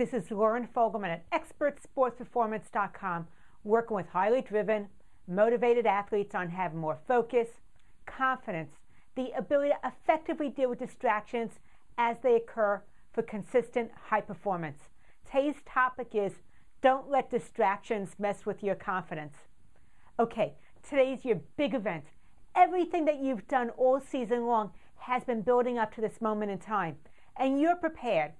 This is Lauren Fogelman at ExpertSportsPerformance.com, working with highly driven, motivated athletes on having more focus, confidence, the ability to effectively deal with distractions as they occur for consistent high performance. Today's topic is, don't let distractions mess with your confidence. Okay, today's your big event. Everything that you've done all season long has been building up to this moment in time, and you're prepared.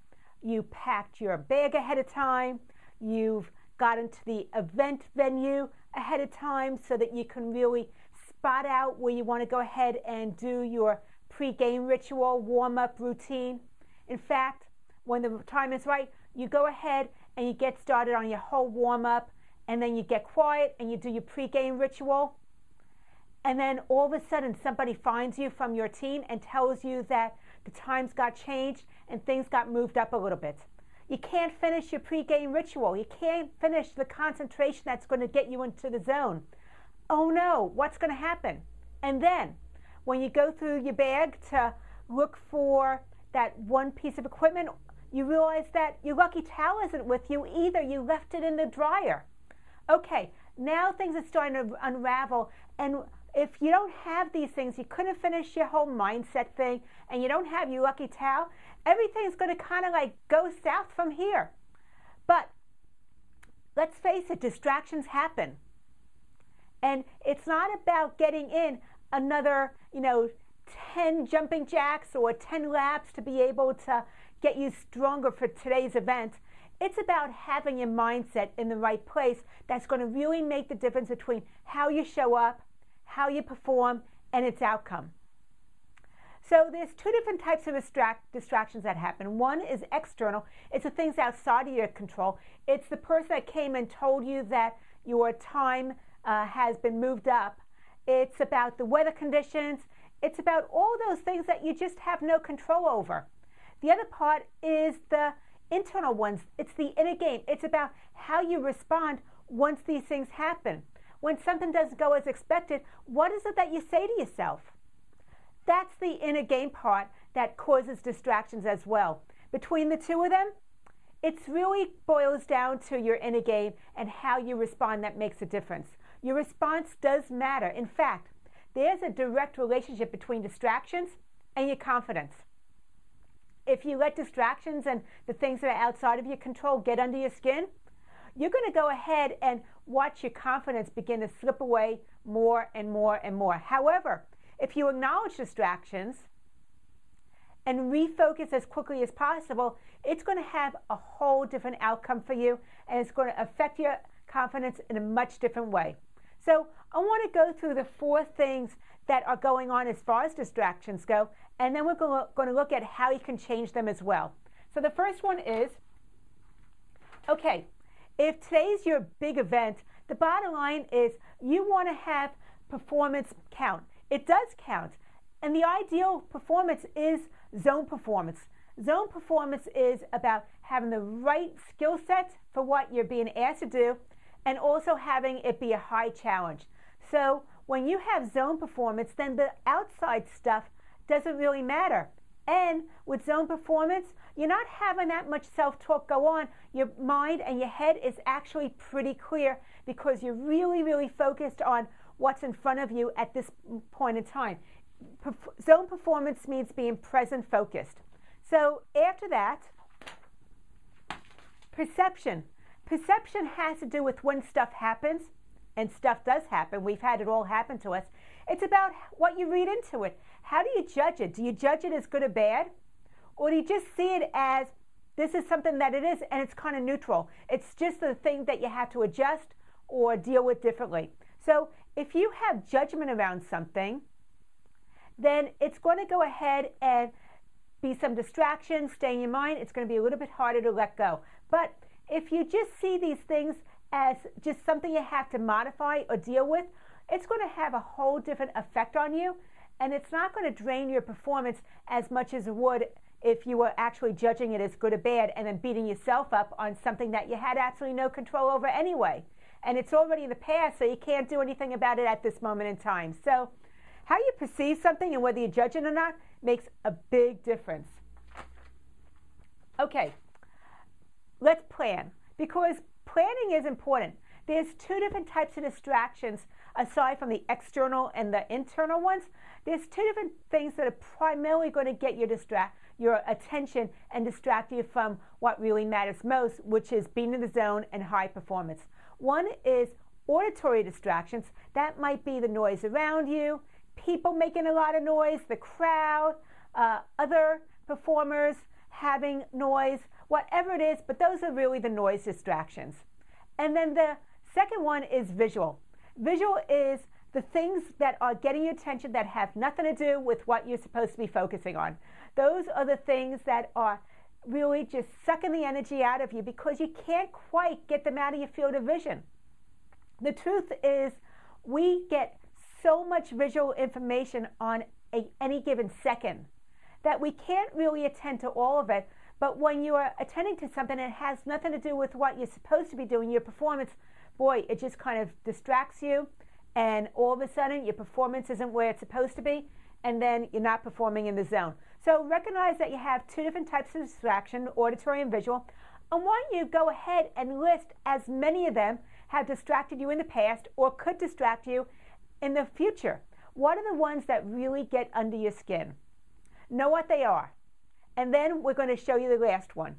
You packed your bag ahead of time. You've got into the event venue ahead of time so that you can really spot out where you want to go ahead and do your pre-game ritual, warm-up routine. In fact, when the time is right, you go ahead and you get started on your whole warm-up, and then you get quiet and you do your pre-game ritual. And then all of a sudden somebody finds you from your team and tells you that the times got changed and things got moved up a little bit. You can't finish your pre-game ritual. You can't finish the concentration that's going to get you into the zone. Oh no, what's going to happen? And then when you go through your bag to look for that one piece of equipment, you realize that your lucky towel isn't with you either. You left it in the dryer. Okay, now things are starting to unravel, and if you don't have these things, you couldn't finish your whole mindset thing, and you don't have your lucky towel, everything's going to kind of like go south from here. But let's face it, distractions happen. And it's not about getting in another, 10 jumping jacks or 10 laps to be able to get you stronger for today's event. It's about having your mindset in the right place that's going to really make the difference between how you show up, how you perform, and its outcome. So there's two different types of distractions that happen. One is external. It's the things outside of your control. It's the person that came and told you that your time has been moved up. It's about the weather conditions. It's about all those things that you just have no control over. The other part is the internal ones. It's the inner game. It's about how you respond once these things happen. When something doesn't go as expected, what is it that you say to yourself? That's the inner game part that causes distractions as well. Between the two of them, it really boils down to your inner game and how you respond that makes a difference. Your response does matter. In fact, there's a direct relationship between distractions and your confidence. If you let distractions and the things that are outside of your control get under your skin, you're going to go ahead and watch your confidence begin to slip away more and more and more. However, if you acknowledge distractions and refocus as quickly as possible, it's going to have a whole different outcome for you, and it's going to affect your confidence in a much different way. So I want to go through the 4 things that are going on as far as distractions go, and then we're going to look at how you can change them as well. So the first one is, okay, if today's your big event, the bottom line is you want to have performance count. It does count. And the ideal performance is zone performance. Zone performance is about having the right skill set for what you're being asked to do, and also having it be a high challenge. So when you have zone performance, then the outside stuff doesn't really matter. And with zone performance, you're not having that much self-talk go on. Your mind and your head is actually pretty clear because you're really, really focused on what's in front of you at this point in time. Zone performance means being present focused. So after that, perception. Perception has to do with when stuff happens, and stuff does happen. We've had it all happen to us. It's about what you read into it. How do you judge it? Do you judge it as good or bad? Or do you just see it as this is something that it is and it's kind of neutral? It's just the thing that you have to adjust or deal with differently. So if you have judgment around something, then it's going to go ahead and be some distractions, stay in your mind. It's going to be a little bit harder to let go. But if you just see these things as just something you have to modify or deal with, it's going to have a whole different effect on you, and it's not going to drain your performance as much as it would if you were actually judging it as good or bad and then beating yourself up on something that you had absolutely no control over anyway. And it's already in the past, so you can't do anything about it at this moment in time. So how you perceive something and whether you judge it or not makes a big difference. Okay, let's plan, because planning is important. There's two different types of distractions aside from the external and the internal ones. There's two different things that are primarily going to get your attention and distract you from what really matters most, which is being in the zone and high performance. One is auditory distractions. That might be the noise around you, people making a lot of noise, the crowd, other performers having noise, whatever it is, but those are really the noise distractions. And then the second one is visual. Visual is the things that are getting your attention that have nothing to do with what you're supposed to be focusing on. Those are the things that are really just sucking the energy out of you because you can't quite get them out of your field of vision. The truth is, we get so much visual information on any given second that we can't really attend to all of it. But when you are attending to something that has nothing to do with what you're supposed to be doing, your performance, boy, it just kind of distracts you, and all of a sudden your performance isn't where it's supposed to be, and then you're not performing in the zone. So recognize that you have two different types of distraction, auditory and visual. I want you to go ahead and list as many of them have distracted you in the past or could distract you in the future. What are the ones that really get under your skin? Know what they are. And then we're going to show you the last one.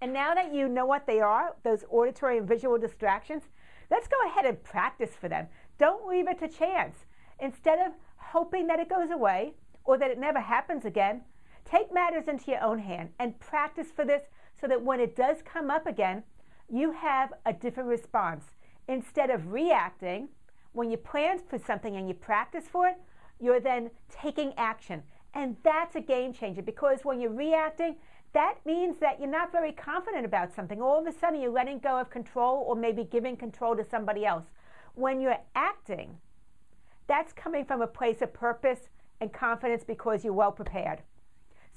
And now that you know what they are, those auditory and visual distractions, let's go ahead and practice for them. Don't leave it to chance. Instead of hoping that it goes away or that it never happens again, take matters into your own hand and practice for this so that when it does come up again, you have a different response. Instead of reacting, when you plan for something and you practice for it, you're then taking action. And that's a game changer, because when you're reacting, that means that you're not very confident about something. All of a sudden, you're letting go of control or maybe giving control to somebody else. When you're acting, that's coming from a place of purpose and confidence because you're well prepared.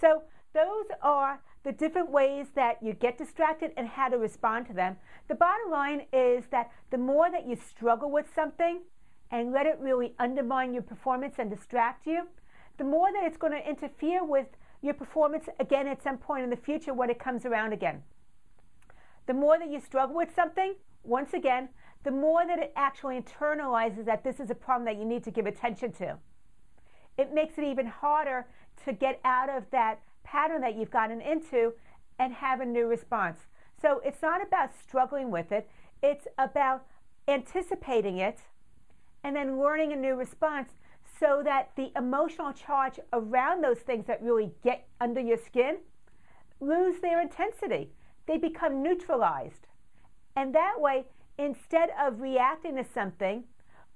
So those are the different ways that you get distracted and how to respond to them. The bottom line is that the more that you struggle with something and let it really undermine your performance and distract you, the more that it's going to interfere with your performance again at some point in the future when it comes around again. The more that you struggle with something, once again, the more that it actually internalizes that this is a problem that you need to give attention to. It makes it even harder to get out of that pattern that you've gotten into and have a new response. So it's not about struggling with it, it's about anticipating it and then learning a new response so that the emotional charge around those things that really get under your skin lose their intensity. They become neutralized. And that way, instead of reacting to something,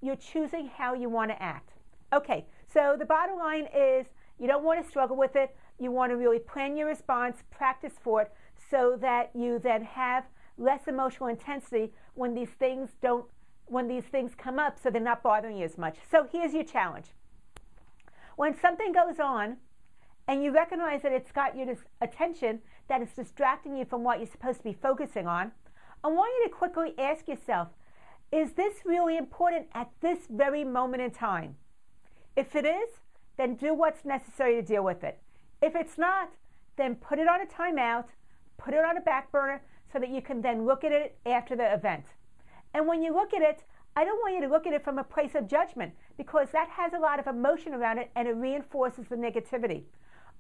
you're choosing how you want to act. Okay, so the bottom line is you don't want to struggle with it. You want to really plan your response, practice for it, so that you then have less emotional intensity when these things come up, so they're not bothering you as much. So here's your challenge. When something goes on and you recognize that it's got your attention, that it's distracting you from what you're supposed to be focusing on, I want you to quickly ask yourself, is this really important at this very moment in time? If it is, then do what's necessary to deal with it. If it's not, then put it on a timeout, put it on a back burner so that you can then look at it after the event. And when you look at it, I don't want you to look at it from a place of judgment, because that has a lot of emotion around it and it reinforces the negativity.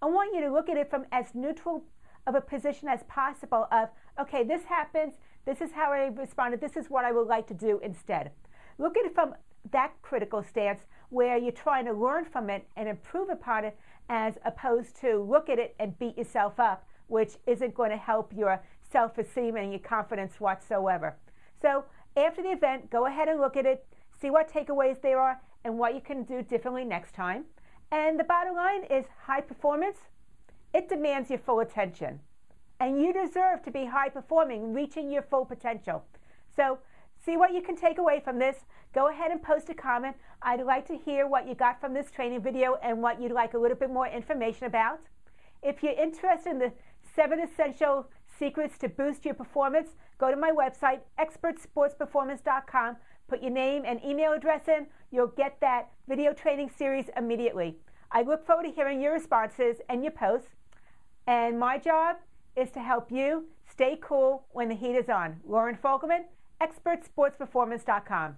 I want you to look at it from as neutral of a position as possible of, okay, this happens, this is how I responded, this is what I would like to do instead. Look at it from that critical stance where you're trying to learn from it and improve upon it, as opposed to look at it and beat yourself up, which isn't going to help your self-esteem and your confidence whatsoever. So after the event, go ahead and look at it, see what takeaways there are and what you can do differently next time. And the bottom line is high performance, it demands your full attention. And you deserve to be high performing, reaching your full potential. So see what you can take away from this. Go ahead and post a comment. I'd like to hear what you got from this training video and what you'd like a little bit more information about. If you're interested in the 7 essential secrets to boost your performance, go to my website, expertsportsperformance.com. Put your name and email address in. You'll get that video training series immediately. I look forward to hearing your responses and your posts. And my job is to help you Stay cool when the heat is on. Lauren Fogelman, ExpertSportsPerformance.com.